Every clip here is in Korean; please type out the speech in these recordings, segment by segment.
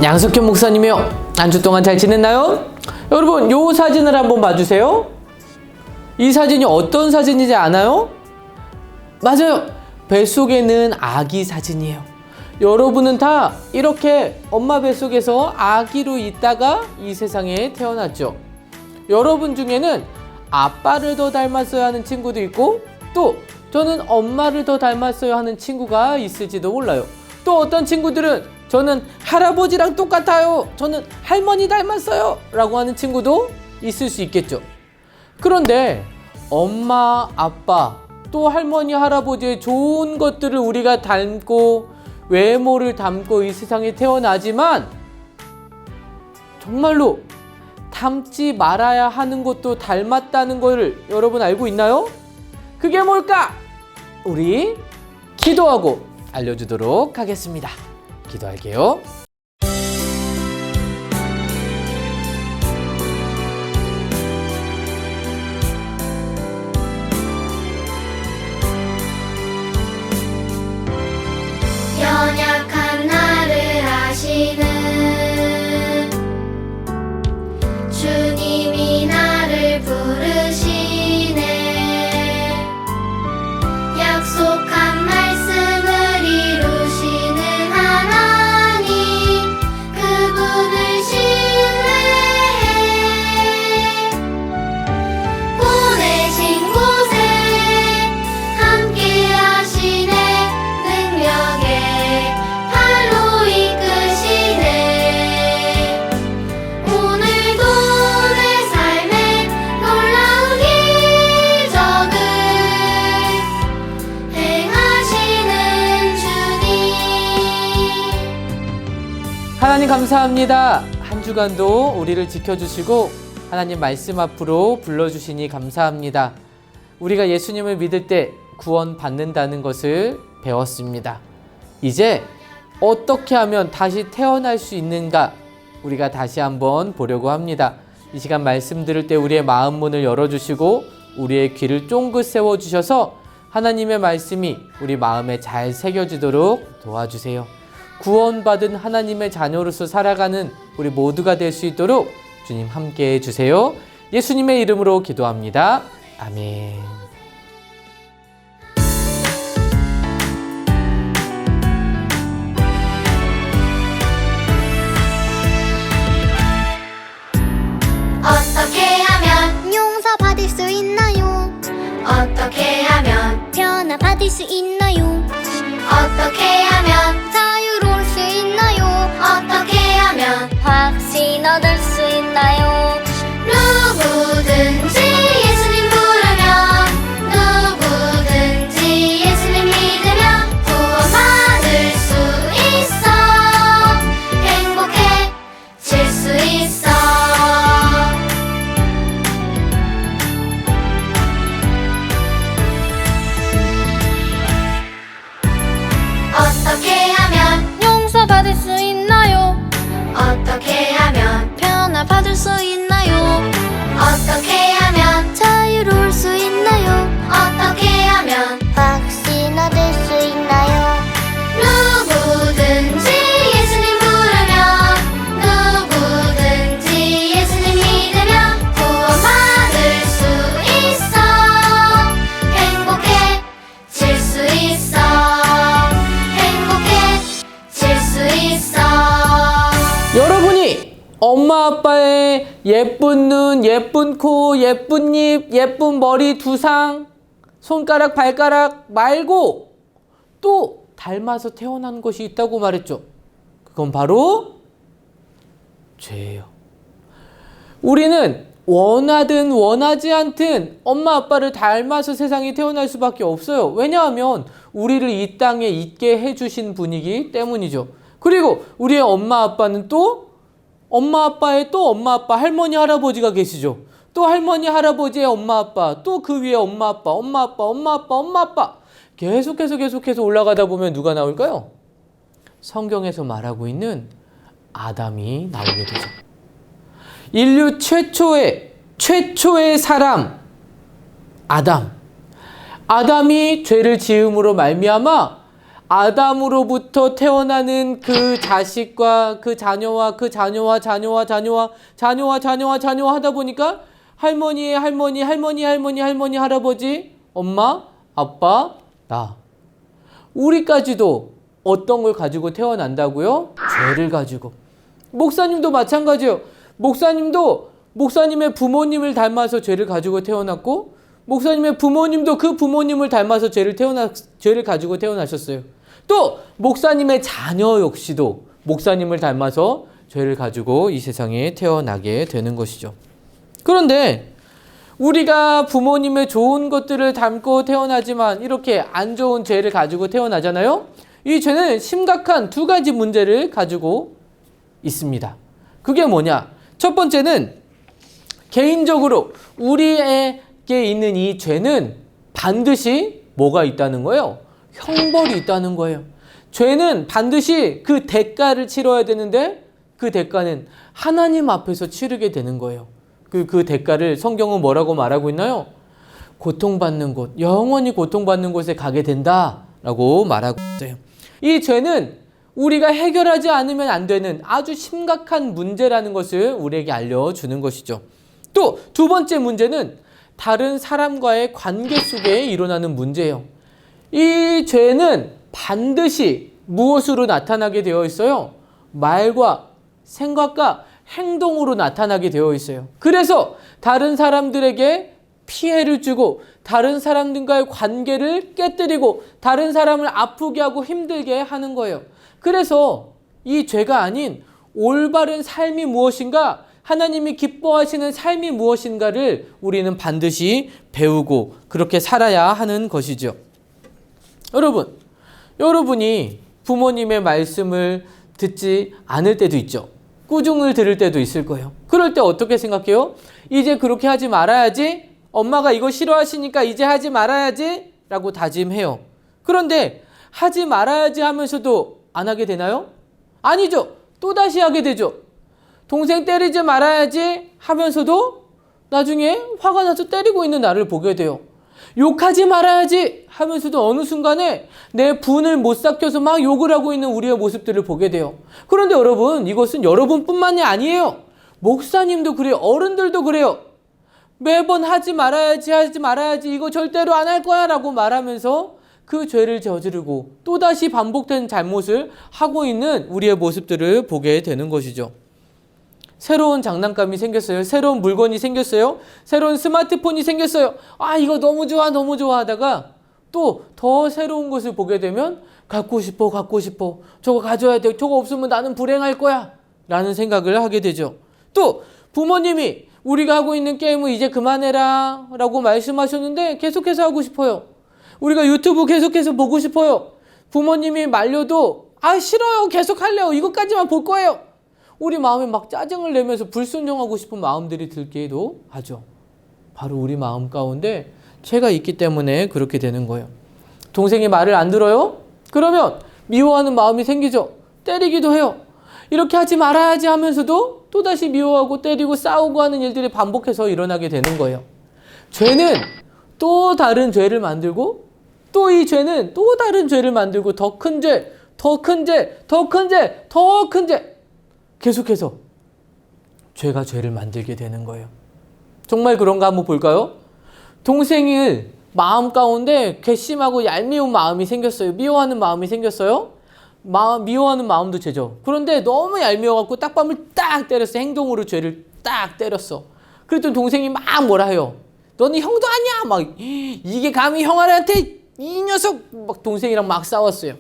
양석현 목사님이요. 한 주 동안 잘 지냈나요? 여러분, 요 사진을 한번 봐주세요. 이 사진이 어떤 사진이지 아나요? 맞아요. 뱃속에는 아기 사진이에요. 여러분은 다 이렇게 엄마 뱃속에서 아기로 있다가 이 세상에 태어났죠. 여러분 중에는 아빠를 더 닮았어야 하는 친구도 있고, 또 저는 엄마를 더 닮았어야 하는 친구가 있을지도 몰라요. 또 어떤 친구들은 저는 할아버지랑 똑같아요, 저는 할머니 닮았어요 라고 하는 친구도 있을 수 있겠죠. 그런데 엄마, 아빠, 또 할머니, 할아버지의 좋은 것들을 우리가 닮고 외모를 닮고 이 세상에 태어나지만 정말로 닮지 말아야 하는 것도 닮았다는 걸 여러분 알고 있나요? 그게 뭘까? 우리 기도하고 알려주도록 하겠습니다. 기도할게요. 연약한 나를 아시는 주님이 나를 부르시네. 약속한 말씀을 이루시는 하나님, 그분을 신뢰해. 보내신 곳에 함께 하시네. 능력에 팔로 이끄시네. 오늘도 내 삶에 놀라운 기적을 행하시는 주님. 하나님 감사합니다. 한 주간도 우리를 지켜주시고 하나님 말씀 앞으로 불러주시니 감사합니다. 우리가 예수님을 믿을 때 구원 받는다는 것을 배웠습니다. 이제 어떻게 하면 다시 태어날 수 있는가 우리가 다시 한번 보려고 합니다. 이 시간 말씀 들을 때 우리의 마음 문을 열어주시고 우리의 귀를 쫑긋 세워주셔서 하나님의 말씀이 우리 마음에 잘 새겨지도록 도와주세요. 구원받은 하나님의 자녀로서 살아가는 우리 모두가 될 수 있도록 주님 함께 해주세요. 예수님의 이름으로 기도합니다. 아멘. 어떻게 하면 용서받을 수 있나요? 어떻게 하면 변화받을 수 있나요? 어떻게 하면 자유로울 수 있나요? 어떻게 하면 확신 얻을 수 있나요? 누구든지 예수님 부르면, 누구든지 예수님 믿으면 구원받을 수 있어. 행복해질 수 있어. 어떻게 하면 용서받을 수 있나요? 어떻게 하면 변화받을 수 있나요? 어떻게 하면 자유로울 수 있나요? 어떻게 하면 확신 얻을 수 있나요? 누구든지 예수님 부르면, 누구든지 예수님 믿으면 구원받을 수 있어. 행복해질 수 있어. 행복해질 수 있어. 여러분이 엄마 아빠의 예쁜 눈, 예쁜 코, 예쁜 입, 예쁜 머리, 두상, 손가락, 발가락 말고 또 닮아서 태어난 것이 있다고 말했죠. 그건 바로 죄예요. 우리는 원하든 원하지 않든 엄마 아빠를 닮아서 세상에 태어날 수밖에 없어요. 왜냐하면 우리를 이 땅에 있게 해주신 분이기 때문이죠. 그리고 우리의 엄마 아빠는 또 엄마 아빠의 또 엄마 아빠, 할머니 할아버지가 계시죠. 또 할머니 할아버지의 엄마 아빠, 또 그 위에 엄마 아빠, 엄마 아빠, 엄마 아빠, 엄마 아빠, 계속해서 올라가다 보면 누가 나올까요? 성경에서 말하고 있는 아담이 나오게 되죠. 인류 최초의 사람 아담. 아담이 죄를 지음으로 말미암아 아담으로부터 태어나는 그 자식과 그 자녀와 그 자녀와 자녀와 자녀와 자녀와 자녀와 자녀와 하다 보니까 할머니의 할머니, 할머니, 할머니, 할머니, 할아버지, 엄마, 아빠, 나. 우리까지도 어떤 걸 가지고 태어난다고요? 죄를 가지고. 목사님도 마찬가지예요. 목사님도 목사님의 부모님을 닮아서 죄를 가지고 태어났고, 목사님의 부모님도 그 부모님을 닮아서 죄를 가지고 태어나셨어요. 또 목사님의 자녀 역시도 목사님을 닮아서 죄를 가지고 이 세상에 태어나게 되는 것이죠. 그런데 우리가 부모님의 좋은 것들을 닮고 태어나지만 이렇게 안 좋은 죄를 가지고 태어나잖아요. 이 죄는 심각한 두 가지 문제를 가지고 있습니다. 그게 뭐냐? 첫 번째는 개인적으로 우리에게 있는 이 죄는 반드시 뭐가 있다는 거예요? 형벌이 있다는 거예요. 죄는 반드시 그 대가를 치러야 되는데 그 대가는 하나님 앞에서 치르게 되는 거예요. 그 대가를 성경은 뭐라고 말하고 있나요? 고통받는 곳, 영원히 고통받는 곳에 가게 된다라고 말하고 있어요. 이 죄는 우리가 해결하지 않으면 안 되는 아주 심각한 문제라는 것을 우리에게 알려주는 것이죠. 또 두 번째 문제는 다른 사람과의 관계 속에 일어나는 문제예요. 이 죄는 반드시 무엇으로 나타나게 되어 있어요? 말과 생각과 행동으로 나타나게 되어 있어요. 그래서 다른 사람들에게 피해를 주고 다른 사람들과의 관계를 깨뜨리고 다른 사람을 아프게 하고 힘들게 하는 거예요. 그래서 이 죄가 아닌 올바른 삶이 무엇인가, 하나님이 기뻐하시는 삶이 무엇인가를 우리는 반드시 배우고 그렇게 살아야 하는 것이죠. 여러분이 부모님의 말씀을 듣지 않을 때도 있죠. 꾸중을 들을 때도 있을 거예요. 그럴 때 어떻게 생각해요? 이제 그렇게 하지 말아야지. 엄마가 이거 싫어하시니까 이제 하지 말아야지 라고 다짐해요. 그런데 하지 말아야지 하면서도 안 하게 되나요? 아니죠. 또다시 하게 되죠. 동생 때리지 말아야지 하면서도 나중에 화가 나서 때리고 있는 나를 보게 돼요. 욕하지 말아야지 하면서도 어느 순간에 내 분을 못 삭혀서 막 욕을 하고 있는 우리의 모습들을 보게 돼요. 그런데 여러분, 이것은 여러분뿐만이 아니에요. 목사님도 그래요. 어른들도 그래요. 매번 하지 말아야지 이거 절대로 안 할 거야 라고 말하면서 그 죄를 저지르고 또다시 반복된 잘못을 하고 있는 우리의 모습들을 보게 되는 것이죠. 새로운 장난감이 생겼어요. 새로운 물건이 생겼어요. 새로운 스마트폰이 생겼어요. 아, 이거 너무 좋아 하다가 또 더 새로운 것을 보게 되면 갖고 싶어. 저거 가져야 돼. 저거 없으면 나는 불행할 거야. 라는 생각을 하게 되죠. 또 부모님이 우리가 하고 있는 게임을 이제 그만해라 라고 말씀하셨는데 계속해서 하고 싶어요. 우리가 유튜브 계속해서 보고 싶어요. 부모님이 말려도 싫어요. 계속 할래요. 이것까지만 볼 거예요. 우리 마음에 막 짜증을 내면서 불순종하고 싶은 마음들이 들기도 하죠. 바로 우리 마음 가운데 죄가 있기 때문에 그렇게 되는 거예요. 동생이 말을 안 들어요? 그러면 미워하는 마음이 생기죠. 때리기도 해요. 이렇게 하지 말아야지 하면서도 또다시 미워하고 때리고 싸우고 하는 일들이 반복해서 일어나게 되는 거예요. 죄는 또 다른 죄를 만들고 또 이 죄는 또 다른 죄를 만들고 더 큰 죄, 더 큰 죄, 더 큰 죄, 더 큰 죄. 계속해서 죄가 죄를 만들게 되는 거예요. 정말 그런가 한번 볼까요? 동생이 마음 가운데 괘씸하고 얄미운 마음이 생겼어요. 미워하는 마음이 생겼어요. 미워하는 마음도 죄죠. 그런데 너무 얄미워갖고 딱밤을 딱 때렸어. 행동으로 죄를 딱 때렸어. 그랬더니 동생이 막 뭐라 해요. 너는 형도 아니야. 막 이게 감히 형아한테 이 녀석 막 동생이랑 막 싸웠어요.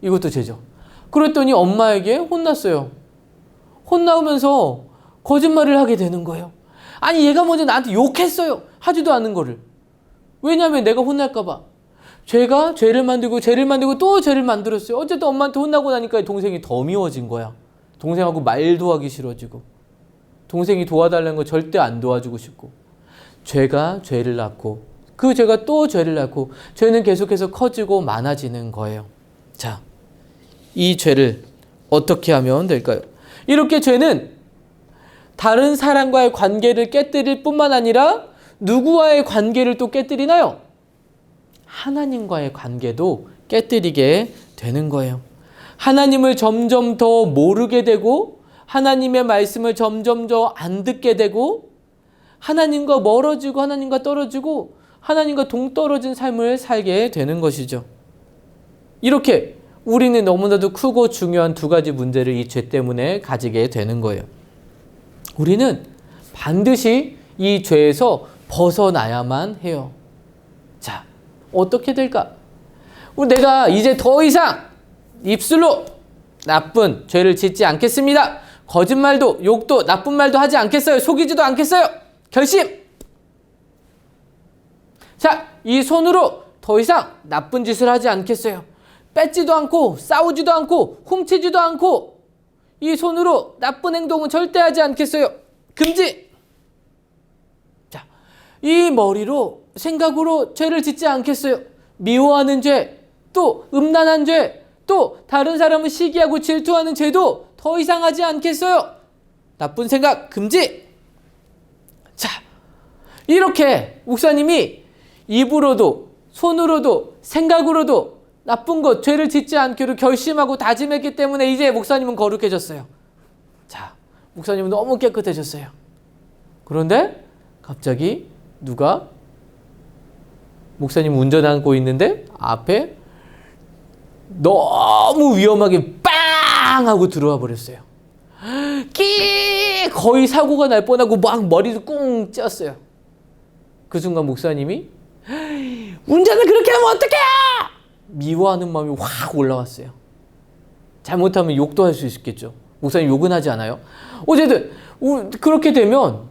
이것도 죄죠. 그랬더니 엄마에게 혼났어요. 혼나면서 거짓말을 하게 되는 거예요. 아니 얘가 먼저 나한테 욕했어요. 하지도 않은 거를. 왜냐하면 내가 혼날까 봐. 죄가 죄를 만들고 또 죄를 만들었어요. 어쨌든 엄마한테 혼나고 나니까 동생이 더 미워진 거야. 동생하고 말도 하기 싫어지고 동생이 도와달라는 거 절대 안 도와주고 싶고 죄가 죄를 낳고 그 죄가 또 죄를 낳고 죄는 계속해서 커지고 많아지는 거예요. 자, 이 죄를 어떻게 하면 될까요? 이렇게 죄는 다른 사람과의 관계를 깨뜨릴 뿐만 아니라 누구와의 관계를 또 깨뜨리나요? 하나님과의 관계도 깨뜨리게 되는 거예요. 하나님을 점점 더 모르게 되고 하나님의 말씀을 점점 더 안 듣게 되고 하나님과 멀어지고 하나님과 떨어지고 하나님과 동떨어진 삶을 살게 되는 것이죠. 이렇게 우리는 너무나도 크고 중요한 두 가지 문제를 이 죄 때문에 가지게 되는 거예요. 우리는 반드시 이 죄에서 벗어나야만 해요. 자, 어떻게 될까? 내가 이제 더 이상 입술로 나쁜 죄를 짓지 않겠습니다. 거짓말도 욕도 나쁜 말도 하지 않겠어요. 속이지도 않겠어요. 결심! 자, 이 손으로 더 이상 나쁜 짓을 하지 않겠어요. 뺏지도 않고 싸우지도 않고 훔치지도 않고 이 손으로 나쁜 행동은 절대 하지 않겠어요. 금지! 자, 이 머리로 생각으로 죄를 짓지 않겠어요. 미워하는 죄, 또 음란한 죄, 또 다른 사람을 시기하고 질투하는 죄도 더 이상 하지 않겠어요. 나쁜 생각 금지! 자, 이렇게 목사님이 입으로도 손으로도 생각으로도 나쁜 것, 죄를 짓지 않기로 결심하고 다짐했기 때문에 이제 목사님은 거룩해졌어요. 자, 목사님은 너무 깨끗해졌어요. 그런데 갑자기 누가 목사님 운전하고 있는데 앞에 너무 위험하게 빵 하고 들어와 버렸어요. 거의 사고가 날 뻔하고 막 머리도 꽁 찧었어요. 그 순간 목사님이 운전을 그렇게 하면 어떡해! 미워하는 마음이 확 올라왔어요. 잘못하면 욕도 할 수 있겠죠. 목사님 욕은 하지 않아요? 어쨌든 그렇게 되면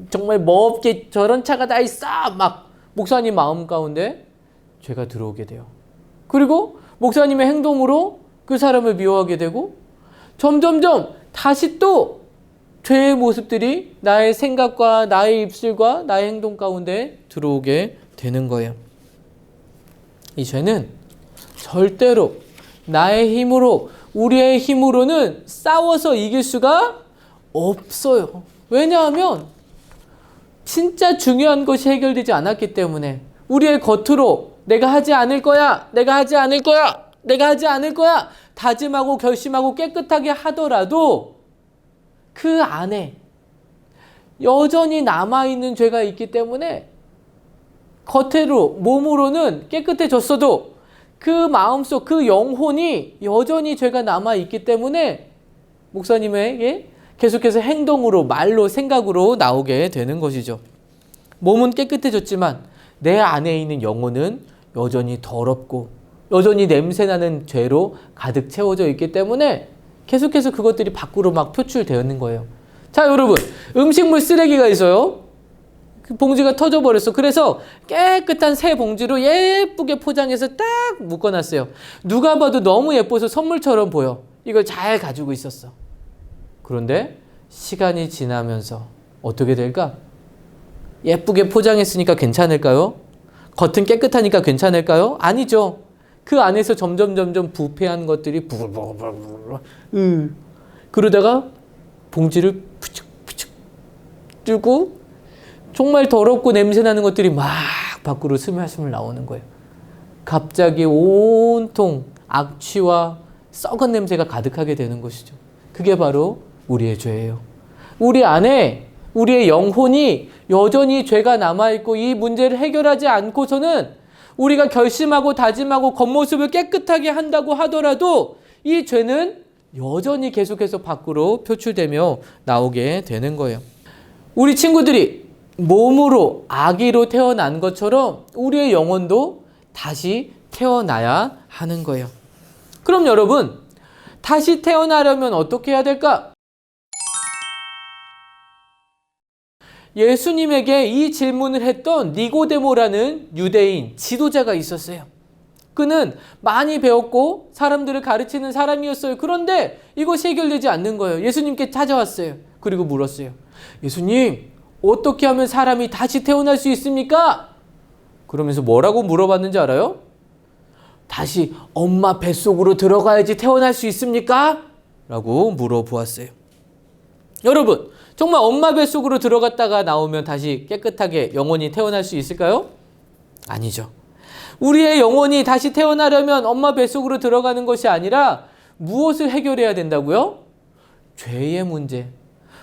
정말 뭐 없게 저런 차가 다 있어! 막 목사님 마음 가운데 죄가 들어오게 돼요. 그리고 목사님의 행동으로 그 사람을 미워하게 되고 점점점 다시 또 죄의 모습들이 나의 생각과 나의 입술과 나의 행동 가운데 들어오게 되는 거예요. 이 죄는 절대로 나의 힘으로 우리의 힘으로는 싸워서 이길 수가 없어요. 왜냐하면 진짜 중요한 것이 해결되지 않았기 때문에 우리의 겉으로 내가 하지 않을 거야, 내가 하지 않을 거야, 내가 하지 않을 거야 다짐하고 결심하고 깨끗하게 하더라도 그 안에 여전히 남아있는 죄가 있기 때문에 겉으로 몸으로는 깨끗해졌어도 그 마음속 그 영혼이 여전히 죄가 남아있기 때문에 목사님에게 계속해서 행동으로 말로 생각으로 나오게 되는 것이죠. 몸은 깨끗해졌지만 내 안에 있는 영혼은 여전히 더럽고 여전히 냄새나는 죄로 가득 채워져 있기 때문에 계속해서 그것들이 밖으로 막 표출되는 거예요. 자, 여러분, 음식물 쓰레기가 있어요. 그 봉지가 터져버렸어. 그래서 깨끗한 새 봉지로 예쁘게 포장해서 딱 묶어놨어요. 누가 봐도 너무 예뻐서 선물처럼 보여. 이걸 잘 가지고 있었어. 그런데 시간이 지나면서 어떻게 될까? 예쁘게 포장했으니까 괜찮을까요? 겉은 깨끗하니까 괜찮을까요? 아니죠. 그 안에서 점점 부패한 것들이 부글부글 그러다가 봉지를 푸죽푸죽 뚫고 정말 더럽고 냄새나는 것들이 막 밖으로 스물스물 나오는 거예요. 갑자기 온통 악취와 썩은 냄새가 가득하게 되는 것이죠. 그게 바로 우리의 죄예요. 우리 안에 우리의 영혼이 여전히 죄가 남아있고 이 문제를 해결하지 않고서는 우리가 결심하고 다짐하고 겉모습을 깨끗하게 한다고 하더라도 이 죄는 여전히 계속해서 밖으로 표출되며 나오게 되는 거예요. 우리 친구들이 몸으로 아기로 태어난 것처럼 우리의 영혼도 다시 태어나야 하는 거예요. 그럼 여러분, 다시 태어나려면 어떻게 해야 될까? 예수님에게 이 질문을 했던 니고데모라는 유대인 지도자가 있었어요. 그는 많이 배웠고 사람들을 가르치는 사람이었어요. 그런데 이것이 해결되지 않는 거예요. 예수님께 찾아왔어요. 그리고 물었어요. 예수님, 어떻게 하면 사람이 다시 태어날 수 있습니까? 그러면서 뭐라고 물어봤는지 알아요? 다시 엄마 뱃속으로 들어가야지 태어날 수 있습니까? 라고 물어보았어요. 여러분, 정말 엄마 뱃속으로 들어갔다가 나오면 다시 깨끗하게 영원히 태어날 수 있을까요? 아니죠. 우리의 영혼이 다시 태어나려면 엄마 뱃속으로 들어가는 것이 아니라 무엇을 해결해야 된다고요? 죄의 문제.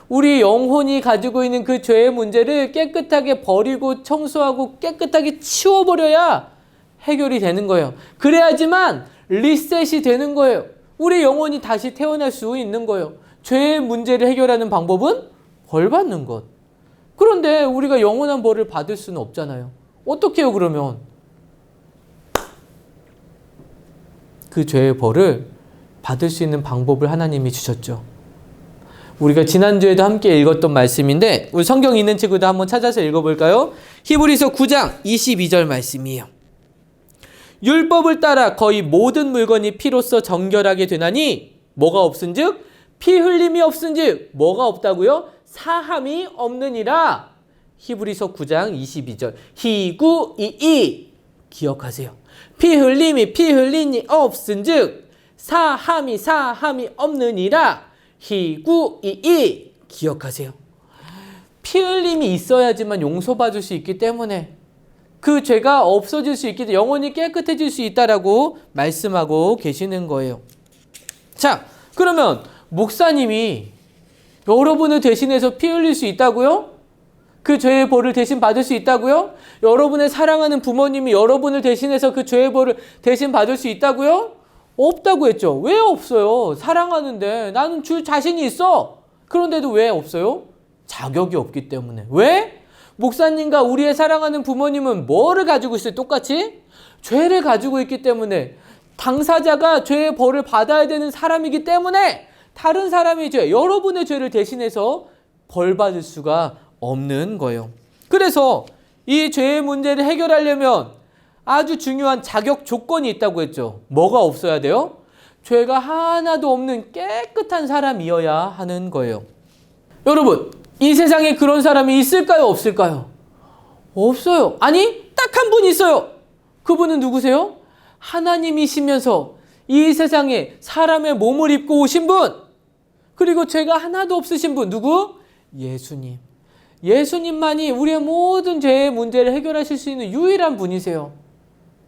우리 영혼이 가지고 있는 그 죄의 문제를 깨끗하게 버리고 청소하고 깨끗하게 치워버려야 해결이 되는 거예요. 그래야지만 리셋이 되는 거예요. 우리 영혼이 다시 태어날 수 있는 거예요. 죄의 문제를 해결하는 방법은 벌 받는 것. 그런데 우리가 영원한 벌을 받을 수는 없잖아요. 어떻게 해요, 그러면? 그 죄의 벌을 받을 수 있는 방법을 하나님이 주셨죠. 우리가 지난주에도 함께 읽었던 말씀인데 우리 성경 있는 친구도 한번 찾아서 읽어볼까요? 히브리서 9장 22절 말씀이에요. 율법을 따라 거의 모든 물건이 피로써 정결하게 되나니 뭐가 없은즉 피 흘림이 없은즉 뭐가 없다고요? 사함이 없느니라. 히브리서 9장 22절 희구이이 기억하세요. 피 흘림이 없은즉 사함이 없느니라. 희구이이 기억하세요. 피 흘림이 있어야지만 용서받을 수 있기 때문에 그 죄가 없어질 수 있기 때문에 영혼이 깨끗해질 수 있다라고 말씀하고 계시는 거예요. 자, 그러면 목사님이 여러분을 대신해서 피 흘릴 수 있다고요? 그 죄의 벌을 대신 받을 수 있다고요? 여러분의 사랑하는 부모님이 여러분을 대신해서 그 죄의 벌을 대신 받을 수 있다고요? 없다고 했죠. 왜 없어요? 사랑하는데 나는 줄 자신이 있어. 그런데도 왜 없어요? 자격이 없기 때문에. 왜? 목사님과 우리의 사랑하는 부모님은 뭐를 가지고 있어요? 똑같이? 죄를 가지고 있기 때문에 당사자가 죄의 벌을 받아야 되는 사람이기 때문에 다른 사람의 죄, 여러분의 죄를 대신해서 벌 받을 수가 없는 거예요. 그래서 이 죄의 문제를 해결하려면 아주 중요한 자격 조건이 있다고 했죠. 뭐가 없어야 돼요? 죄가 하나도 없는 깨끗한 사람이어야 하는 거예요. 여러분, 이 세상에 그런 사람이 있을까요? 없을까요? 없어요. 아니, 딱 한 분 있어요. 그분은 누구세요? 하나님이시면서 이 세상에 사람의 몸을 입고 오신 분, 그리고 죄가 하나도 없으신 분, 누구? 예수님. 예수님만이 우리의 모든 죄의 문제를 해결하실 수 있는 유일한 분이세요.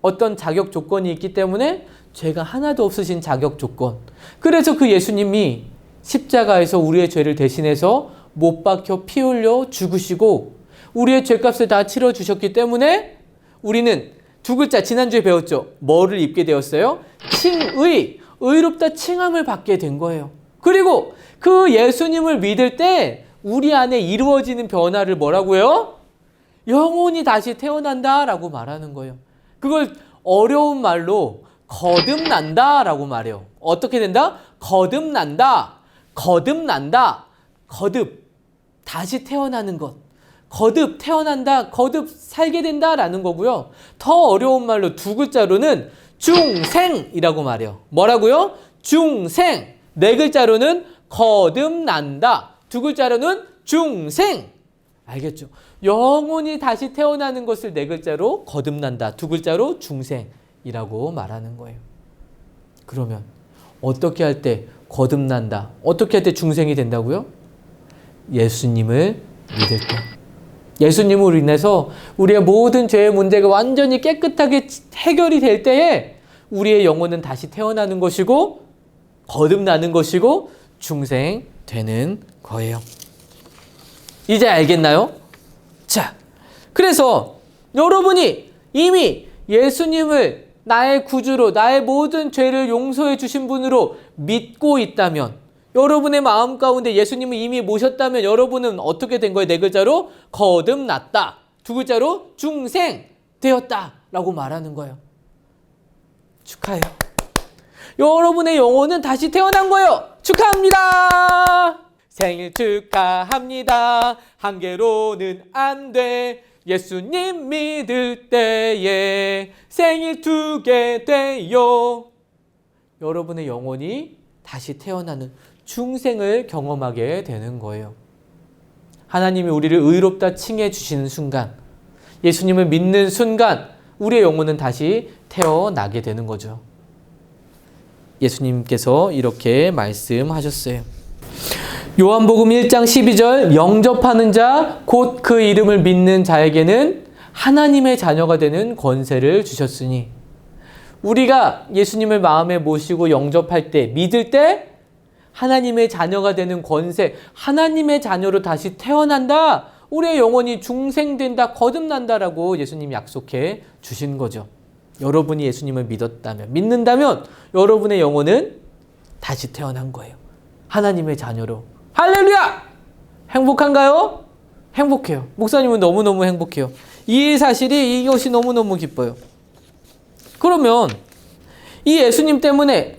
어떤 자격 조건이 있기 때문에 죄가 하나도 없으신 자격 조건. 그래서 그 예수님이 십자가에서 우리의 죄를 대신해서 못 박혀 피 흘려 죽으시고 우리의 죄값을 다 치러주셨기 때문에 우리는 두 글자 지난주에 배웠죠. 뭐를 입게 되었어요? 칭의, 의롭다 칭함을 받게 된 거예요. 그리고 그 예수님을 믿을 때 우리 안에 이루어지는 변화를 뭐라고요? 영혼이 다시 태어난다라고 말하는 거예요. 그걸 어려운 말로 거듭난다라고 말해요. 어떻게 된다? 거듭난다. 거듭. 다시 태어나는 것. 거듭 태어난다. 거듭 살게 된다라는 거고요. 더 어려운 말로 두 글자로는 중생이라고 말해요. 뭐라고요? 중생. 네 글자로는 거듭난다. 두 글자로는 중생. 알겠죠? 영혼이 다시 태어나는 것을 네 글자로 거듭난다. 두 글자로 중생이라고 말하는 거예요. 그러면 어떻게 할 때 거듭난다? 어떻게 할 때 중생이 된다고요? 예수님을 믿을 때. 예수님으로 인해서 우리의 모든 죄의 문제가 완전히 깨끗하게 해결이 될 때에 우리의 영혼은 다시 태어나는 것이고 거듭나는 것이고 중생되는 거예요. 이제 알겠나요? 자, 그래서 여러분이 이미 예수님을 나의 구주로 나의 모든 죄를 용서해 주신 분으로 믿고 있다면, 여러분의 마음 가운데 예수님을 이미 모셨다면 여러분은 어떻게 된 거예요? 네 글자로 거듭났다. 두 글자로 중생되었다 라고 말하는 거예요. 축하해요. 여러분의 영혼은 다시 태어난 거예요. 축하합니다. 생일 축하합니다. 한 개로는 안 돼. 예수님 믿을 때에 생일 2개 돼요. 여러분의 영혼이 다시 태어나는 중생을 경험하게 되는 거예요. 하나님이 우리를 의롭다 칭해 주시는 순간, 예수님을 믿는 순간 우리의 영혼은 다시 태어나게 되는 거죠. 예수님께서 이렇게 말씀하셨어요. 요한복음 1장 12절 영접하는 자 곧 그 이름을 믿는 자에게는 하나님의 자녀가 되는 권세를 주셨으니 우리가 예수님을 마음에 모시고 영접할 때, 믿을 때 하나님의 자녀가 되는 권세, 하나님의 자녀로 다시 태어난다. 우리의 영혼이 중생된다, 거듭난다라고 예수님이 약속해 주신 거죠. 여러분이 예수님을 믿었다면, 믿는다면 여러분의 영혼은 다시 태어난 거예요. 하나님의 자녀로. 할렐루야! 행복한가요? 행복해요. 목사님은 너무너무 행복해요. 이 사실이, 이것이 너무너무 기뻐요. 그러면 이 예수님 때문에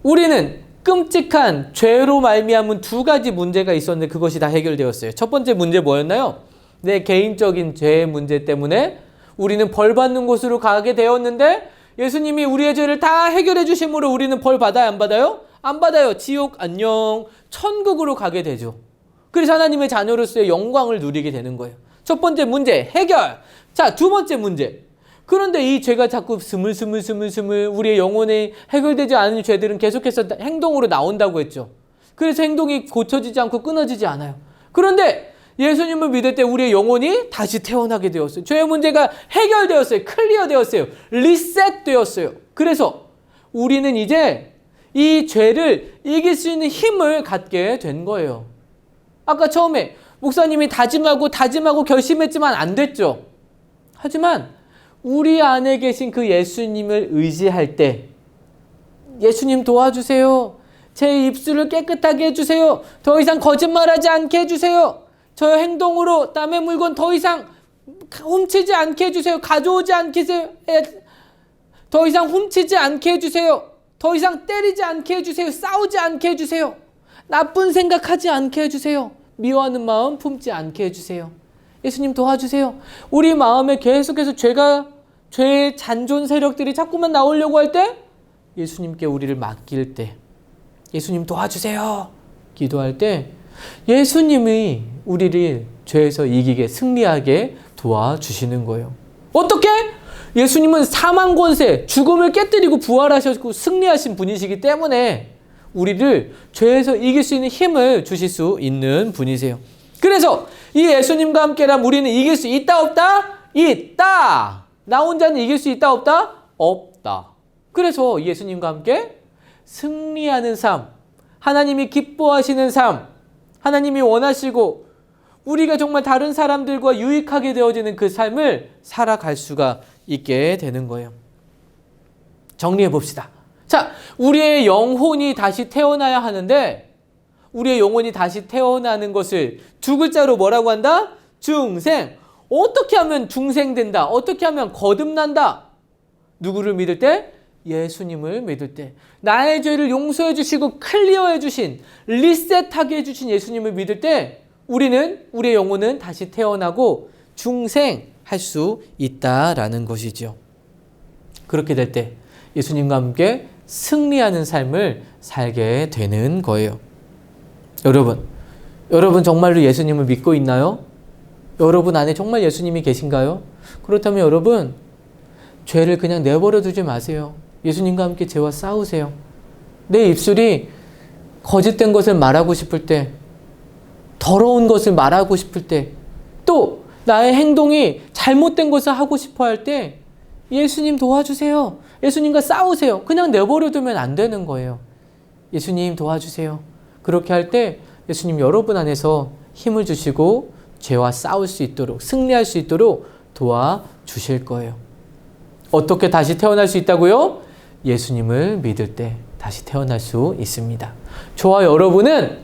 우리는 끔찍한 죄로 말미암은 두 가지 문제가 있었는데 그것이 다 해결되었어요. 첫 번째 문제 뭐였나요? 내 개인적인 죄의 문제 때문에 우리는 벌 받는 곳으로 가게 되었는데 예수님이 우리의 죄를 다 해결해 주심으로 우리는 벌 받아요? 안 받아요? 안 받아요. 지옥 안녕, 천국으로 가게 되죠. 그래서 하나님의 자녀로서의 영광을 누리게 되는 거예요. 첫 번째 문제 해결. 자, 두 번째 문제. 그런데 이 죄가 자꾸 스물스물 우리의 영혼에 해결되지 않은 죄들은 계속해서 행동으로 나온다고 했죠. 그래서 행동이 고쳐지지 않고 끊어지지 않아요. 그런데 예수님을 믿을 때 우리의 영혼이 다시 태어나게 되었어요. 죄의 문제가 해결되었어요. 클리어되었어요. 리셋되었어요. 그래서 우리는 이제 이 죄를 이길 수 있는 힘을 갖게 된 거예요. 아까 처음에 목사님이 다짐하고 결심했지만 안 됐죠. 하지만 우리 안에 계신 그 예수님을 의지할 때 예수님 도와주세요. 제 입술을 깨끗하게 해주세요. 더 이상 거짓말하지 않게 해주세요. 저 행동으로 남의 물건 더 이상 훔치지 않게 해주세요. 가져오지 않게 해주세요. 더 이상 훔치지 않게 해주세요. 더 이상 때리지 않게 해주세요. 싸우지 않게 해주세요. 나쁜 생각하지 않게 해주세요. 미워하는 마음 품지 않게 해주세요. 예수님 도와주세요. 우리 마음에 계속해서 죄의 잔존 세력들이 자꾸만 나오려고 할 때 예수님께 우리를 맡길 때 예수님 도와주세요. 기도할 때 예수님이 우리를 죄에서 이기게 승리하게 도와주시는 거예요. 어떻게? 예수님은 사망 권세, 죽음을 깨뜨리고 부활하셨고 승리하신 분이시기 때문에 우리를 죄에서 이길 수 있는 힘을 주실 수 있는 분이세요. 그래서 이 예수님과 함께라면 우리는 이길 수 있다 없다? 있다. 나 혼자는 이길 수 있다 없다? 없다. 그래서 예수님과 함께 승리하는 삶, 하나님이 기뻐하시는 삶, 하나님이 원하시고 우리가 정말 다른 사람들과 유익하게 되어지는 그 삶을 살아갈 수가 있게 되는 거예요. 정리해 봅시다. 자, 우리의 영혼이 다시 태어나야 하는데 우리의 영혼이 다시 태어나는 것을 두 글자로 뭐라고 한다? 중생. 어떻게 하면 중생된다? 어떻게 하면 거듭난다? 누구를 믿을 때? 예수님을 믿을 때. 나의 죄를 용서해 주시고 클리어해 주신, 리셋하게 해주신 예수님을 믿을 때 우리의 영혼은 다시 태어나고 중생할 수 있다라는 것이죠. 그렇게 될 때 예수님과 함께 승리하는 삶을 살게 되는 거예요. 여러분 정말로 예수님을 믿고 있나요? 여러분 안에 정말 예수님이 계신가요? 그렇다면 여러분 죄를 그냥 내버려 두지 마세요. 예수님과 함께 죄와 싸우세요. 내 입술이 거짓된 것을 말하고 싶을 때, 더러운 것을 말하고 싶을 때, 또 나의 행동이 잘못된 것을 하고 싶어 할 때 예수님 도와주세요. 예수님과 싸우세요. 그냥 내버려 두면 안 되는 거예요. 예수님 도와주세요. 그렇게 할 때 예수님 여러분 안에서 힘을 주시고 죄와 싸울 수 있도록, 승리할 수 있도록 도와주실 거예요. 어떻게 다시 태어날 수 있다고요? 예수님을 믿을 때 다시 태어날 수 있습니다. 저와 여러분은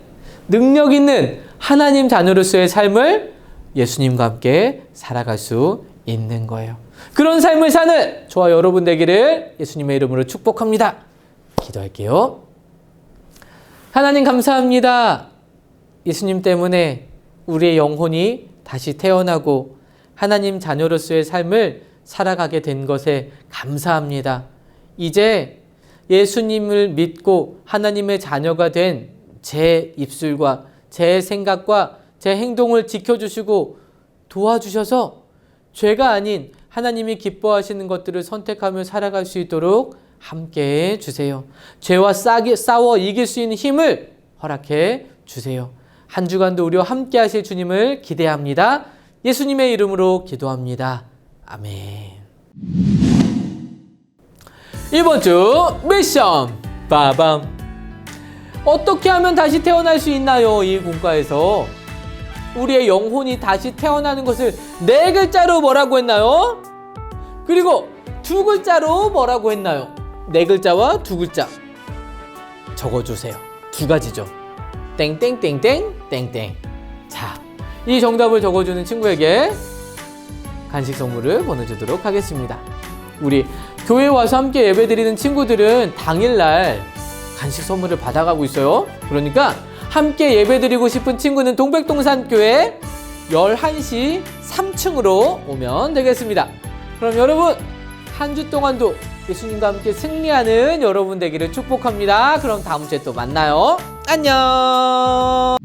능력 있는 하나님 자녀로서의 삶을 예수님과 함께 살아갈 수 있는 거예요. 그런 삶을 사는 저와 여러분 되기를 예수님의 이름으로 축복합니다. 기도할게요. 하나님 감사합니다. 예수님 때문에 우리의 영혼이 다시 태어나고 하나님 자녀로서의 삶을 살아가게 된 것에 감사합니다. 이제 예수님을 믿고 하나님의 자녀가 된 제 입술과 제 생각과 제 행동을 지켜주시고 도와주셔서 죄가 아닌 하나님이 기뻐하시는 것들을 선택하며 살아갈 수 있도록 함께해 주세요. 죄와 싸워 이길 수 있는 힘을 허락해 주세요. 한 주간도 우리와 함께 하실 주님을 기대합니다. 예수님의 이름으로 기도합니다. 아멘. 이번 주 미션 빠밤. 어떻게 하면 다시 태어날 수 있나요? 이 공과에서 우리의 영혼이 다시 태어나는 것을 4글자로 뭐라고 했나요? 그리고 2글자로 뭐라고 했나요? 4글자와 2글자 적어주세요. 2가지죠. 땡땡땡땡 땡땡. 자, 이 정답을 적어주는 친구에게 간식 선물을 보내주도록 하겠습니다. 우리 교회 와서 함께 예배드리는 친구들은 당일날 간식 선물을 받아가고 있어요. 그러니까 함께 예배드리고 싶은 친구는 동백동산교회 11시 3층으로 오면 되겠습니다. 그럼 여러분, 한 주 동안도 예수님과 함께 승리하는 여러분 되기를 축복합니다. 그럼 다음 주에 또 만나요. 안녕.